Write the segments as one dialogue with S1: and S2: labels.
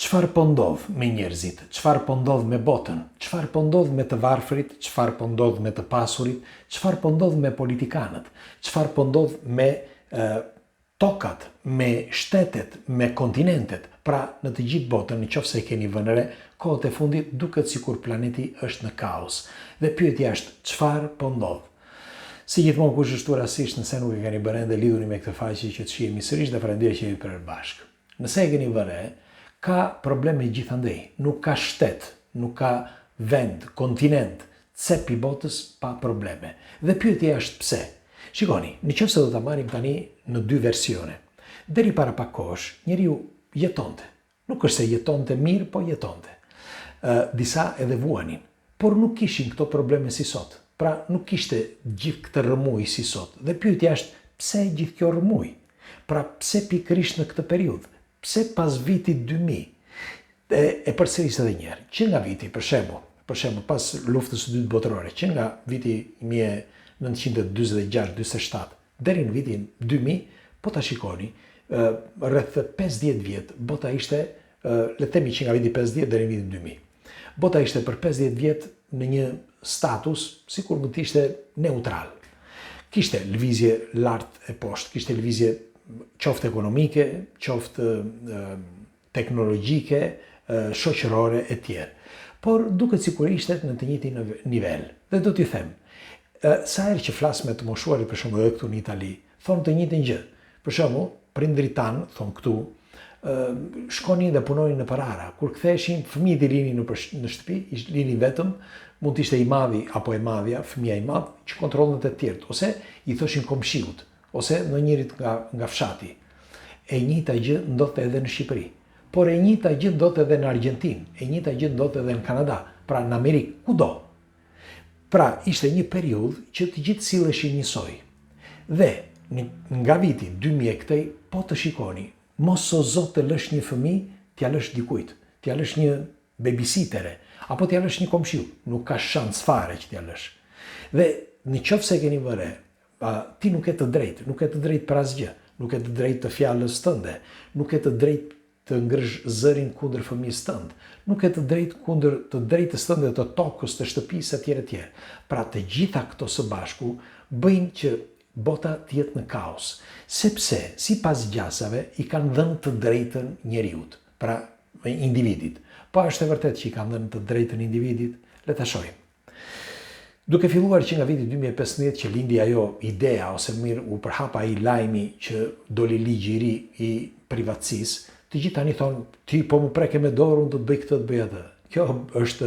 S1: Çfarë po ndodh me njerëzit? Çfarë po ndodh me botën? Çfarë po ndodh me të varfërit? Çfarë po ndodh me të pasurit? Çfarë po ndodh me politikanët? Çfarë po ndodh me tokat, me shtetet, me kontinentet? Pra, në të gjithë botën, nëse e keni vënë re, kohët e fundit duket sikur planeti është në kaos. Dhe pyetja është, çfarë po ndodh? Si gjithmonë kush është rastisht nëse nuk e keni bërë ende, lidhuni me këtë faqe që të shihemi sërish dhe falenderoj që jemi përbashkë. Nëse e keni vënë re, ka probleme gjithandej. Nuk ka shtet, nuk ka vend, kontinent, cep i botës pa probleme. Dhe pyetja është pse? Shikoni, nëse do ta marrim tani në dy versione. Deri para pak kohësh, njeriu jetonte. Nuk është se jetonte mirë, po jetonte. Disa edhe vuanin, por nuk kishin këto probleme si sot. Pra nuk kishte gjithë këtë rëmuj si sot. Dhe pyetja është, pse gjithë kjo rëmuj? Pra pse pikërisht në këtë periudhë? Pse pas vitit 2000? E përsëris edhe një herë. Që nga viti, për shembull, pas luftës së dytë botërore, që nga viti 1946-47 deri në vitin 2000, po ta shikoni, rreth 50 vjet, bota ishte, le të themi që nga viti 50 deri në vitin 2000. Bota ishte për 50 vjet në një status sikur mund të ishte neutral. Kishte lëvizje lart e poshtë, kishte lëvizje qoftë ekonomike, qoftë teknologjike, shoqërore e tjerë. Por duket sikur ishte në të njëjtin nivel. Dhe do t'ju them, sa herë që flas me të moshuarit, për shembull edhe këtu në Itali, thonë të njëjtën gjë. Për shembull, prindrit tanë, thonë këtu, shkonin dhe punonin në Parara. Kur ktheheshin, fëmijët i linin në shtëpi, i linin vetëm, mund të ishte i madhi apo e madhja, fëmia i madh, që kontrollonte të tjerët, ose i thoshin komshiut, ose në njërit nga fshati. E njëjta gjë ndodhte edhe në Shqipëri. Por e njëjta gjë ndodhte edhe në Argjentinë, e njëjta gjë ndodhte edhe në Kanada, pra në Amerikë, kudo. Pra ishte një periudhë që të gjithë silleshin njësoj. Dhe nga viti 2000 këtej, po të shikoni, mos o zot të lësh një fëmijë, t'ja lësh dikujt, t'ja lësh një babysitere, apo t'ja lësh një komshiu, nuk ka shans fare që t'ja lësh. Dhe nëse keni vëre, ti nuk e të drejtë për asgjë, nuk e të drejtë të fjalës tënde, nuk e të drejtë të ngërsh zërin kundër fëmijës tënd, nuk e të drejtë kundër të drejtës tënde të tokës, të shtëpisë etj. Pra të gjitha këto së bashku bëjnë që bota të jetë në kaos, sepse sipas gjasave i kanë dhënë të drejtën njeriut, pra individit. Po është e vërtet që i kanë dhënë të drejtën individit? Le ta shohim. Duke filluar që nga viti 2015 që lindi ajo idea, ose mirë u përhapa ai lajmi që doli ligji i ri i privatësisë, të gjithë tani thonë, ti po më preke me dorë, unë do të bëj këtë, të bëj atë. Kjo është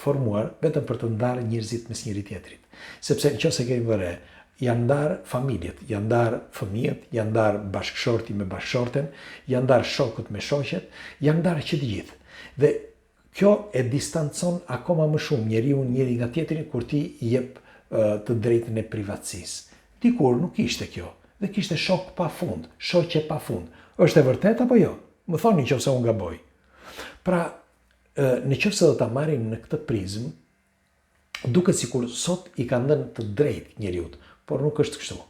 S1: formuar vetëm për të ndarë njerëzit mes njëri tjetrit. Sepse nëse keni vëre, janë ndarë familjet, janë ndarë fëmijët, janë ndarë bashkëshorti me bashkëshorten, janë ndarë shokët me shoqet, janë ndarë që të gjithë. Dhe kjo e distancon akoma më shumë njeriu njëri nga tjetri kur ti i jep të drejtën e privatësisë. Dikur nuk ishte kjo, dhe kishte shok pa fund, shoqe pa fund. Është e vërtet apo jo? Më thoni nëse unë gaboj. Pra, nëse do ta marrim në këtë prizmë, duket sikur sot i kanë dhënë të drejtë njeriut, por nuk është kështu.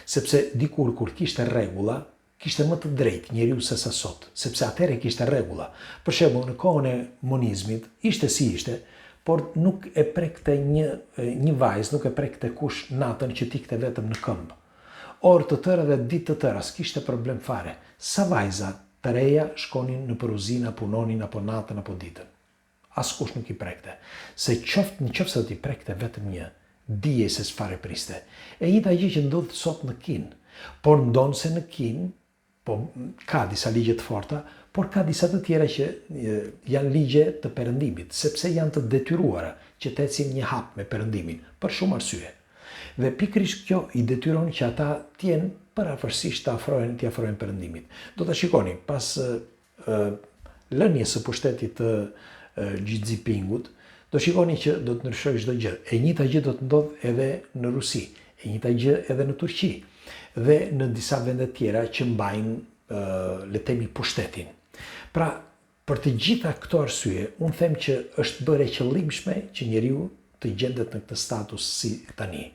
S1: Sepse dikur kur kishte rregulla, kishte më të drejtë njeriu se sa sot, sepse atëherë kishte rregulla. Për shembull, në kohën e monizmit ishte si ishte, por nuk e prekte një vajzë, nuk e prekte kush natën që tikte vetëm në këmbë. Orë të tëra dhe ditë të tëra s'kishte problem fare. Sa vajza të reja shkonin në përuzina, punonin apo natën apo ditën. Askush nuk i prekte. Se nëse do t'i prekte vetëm një, dije se çfarë priste. E njëjta gjë që ndodh sot në Kinë. Por ndonë se në Kinë, po ka disa ligje të forta, por ka disa të tjera që janë ligje të perëndimit, sepse janë të detyruara që të ecin një hap me perëndimin, për shumë arsye. Dhe pikërisht kjo i detyron që ata t'jenë paravarësisht të afrohen perëndimit. Do ta shikoni, pas lënies së pushtetit të Xi Jinpingut, do shikoni që do të ndryshojë çdo gjë. E njëjta gjë do të ndodhë edhe në Rusi, e njëjta gjë edhe në Turqi dhe në disa vende tjera që mbajnë le të themi pushtetin. Pra, për të gjitha këto arsye, unë them që është bërë e qëllimshme që njeriu të gjendet në këtë status si tani.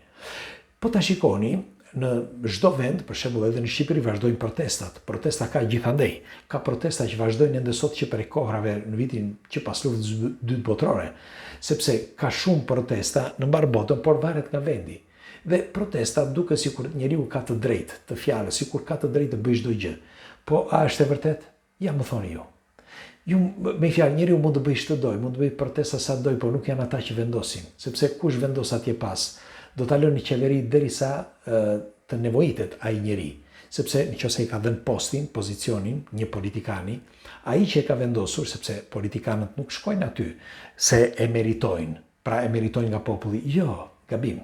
S1: Po ta shikoni, në çdo vend, për shembull edhe në Shqipëri vazhdojnë protestat. Protesta ka gjithandej. Ka protesta që vazhdojnë ende sot që prej kohrave në vitin që pas luftës dytë botërore, sepse ka shumë protesta në mbar botën, por varet nga vendi. Dhe protesta duket sikur njeriu ka të drejtë të fjalës, sikur ka të drejtë të bëjë çdo gjë. Po a është e vërtet? Ja më thoni ju. Me fjalë, njeriu mund të bëjë çdo doj, mund të bëjë protesta sa doj, por nuk janë ata që vendosin, sepse kush vendos atje pas do ta lënë në qeveri derisa të nevojitet ai njeri, sepse nëse i ka dhënë postin, pozicionin një politikani, ai që e ka vendosur, sepse politikanët nuk shkojnë aty se e meritojnë, pra e meritojnë nga populli. Jo, gabim.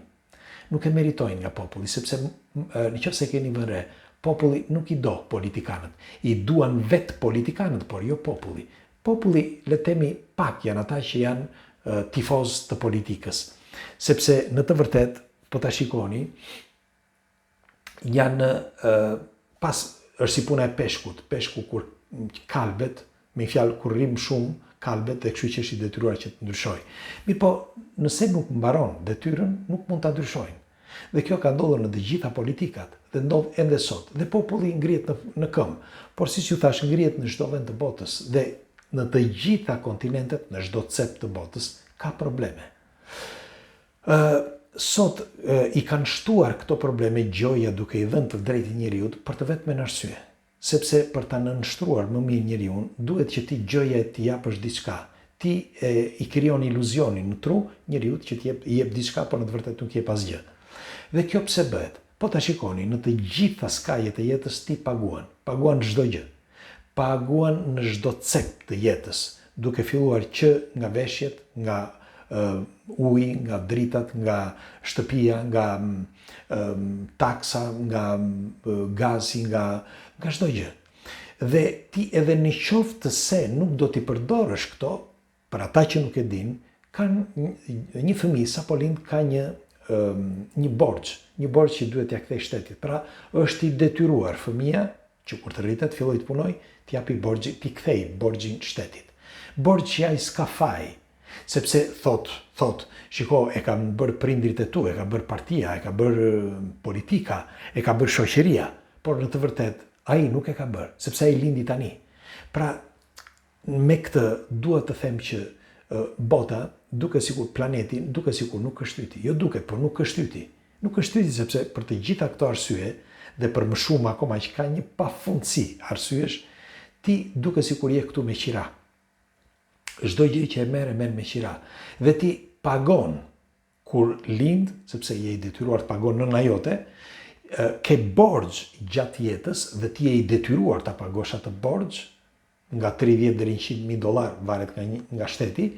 S1: Nuk e meritojnë nga populli, sepse nëse keni vënë re, populli nuk i do politikanët. I duan vetë politikanët, por jo populli. Populli, le themi, pak janë ata që janë tifoz të politikës. Sepse në të vërtet, po ta shikoni, janë është si puna e peshkut. Peshku kur kalbet, me fjalë kur rrim shumë kalbet dhe kështu që është i detyruar që të ndryshojë. Mirë po, nëse nuk mbaron detyrën, nuk mund ta ndryshojnë. Dhe kjo ka ndodhur në të gjitha politikat dhe ndodh ende sot. Dhe populli ngrihet në këmbë, por siç ju thash, ngrihet në çdo vend të botës dhe në të gjitha kontinentet, në çdo cep të botës ka probleme. Sot i kanë shtuar këto probleme gjoja duke i dhënë të drejtë njeriut për të vetmen arsye. Sepse për ta nënshtruar më mirë njeriun, duhet që ti gjoja t'i japësh diçka. Ti i krijon iluzionin në tru njeriut që t'i jep diçka, por në të vërtetë nuk jep asgjë. Dhe kjo pse bëhet? Po ta shikoni, në të gjitha skajet e jetës ti paguan çdo gjë. Paguan në çdo cep të jetës, duke filluar që nga veshjet, nga uji, nga dritat, nga shtëpia, nga taksa, nga gazi, nga çdo gjë. Dhe ti edhe në qoftë se nuk do t'i përdorësh këto, për ata që nuk e din, një fëmijë sapo lind ka një borxh që duhet t'ia kthej shtetit. Pra është i detyruar fëmia që kur të rritet, filloj të punoj, t'i japi borxhin, t'i kthej borxhin shtetit. Borxhi ai s'ka faj. Sepse thot, shiko, e ka bërë prindrit e tu, e ka bërë partia, e ka bërë politika, e ka bërë shoqëria, por në të vërtet, ai nuk e ka bërë, sepse ai lindi tani. Pra, me këtë duhet të them që bota, duke sikur planetin, duke sikur nuk është yti. Jo duket, por nuk është yti. Nuk është yti sepse për të gjitha këto arsye, dhe për më shumë akoma që ka një pafundësi arsyesh, ti duke sikur je këtu me qira. Çdo gjë që e merr me qira. Dhe ti pagon kur lind, sepse je i detyruar të pagon nëna jote, ke borxh gjatë jetës dhe ti je i detyruar ta pagosh atë borxh nga 30 deri në $100,000, varet nga shteti,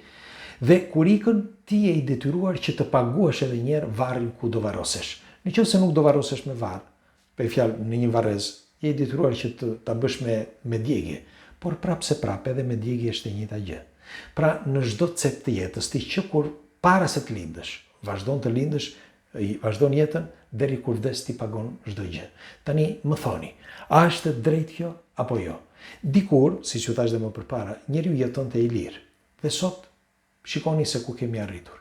S1: dhe kur ikën ti je i detyruar që të paguash edhe një herë varrin ku do varrosesh. Nëse nuk do varrosesh me varr, për fjalë në një varrez, je i detyruar që ta bësh me djegje, por prapë se prapë edhe me djegje është e njëjta gjë. Pra në çdo cep të jetës ti që kur para se të lindësh, vazhdon të lindësh, vazhdon jetën deri kur vdes ti pagon çdo gjë. Tani më thoni, a është drejt kjo apo jo? Dikur, siç ju thash dhe më përpara, njeriu jetonte i lirë. Dhe sot shikoni se ku kemi arritur.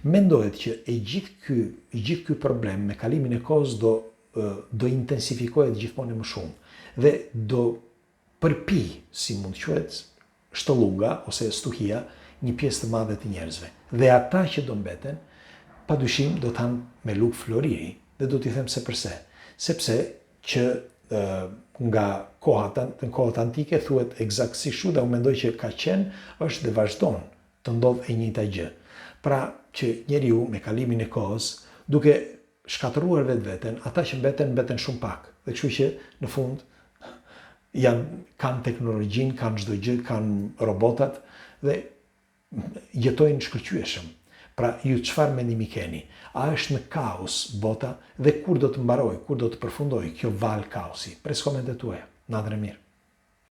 S1: Mendohet që i gjithë ky problem me kalimin e kohës do intensifikohet gjithmonë më shumë dhe do përpi, si mund quhet, shtëllunga ose stuhia një pjesë të madhe të njerëzve. Dhe ata që do mbeten, padyshim do të hanë me luk floriri dhe do t'i them se përse. Sepse që nga kohët antike thuhet eksaktësisht dhe unë mendoj që ka qenë është dhe vazhdon të ndodh e njëjta gjë. Pra që njeriu me kalimin e kohës, duke shkatëruar vetveten, ata që mbeten shumë pak. Dhe kështu që në fund kanë teknologjinë, kanë çdo gjë, kanë robotat dhe jetojnë shkëlqyeshëm. Pra, ju çfarë mendimi keni? A është në kaos bota dhe kur do të mbaroj, kur do të përfundoj kjo val kaosi? Pres komentet tuaja. Natën e mirë.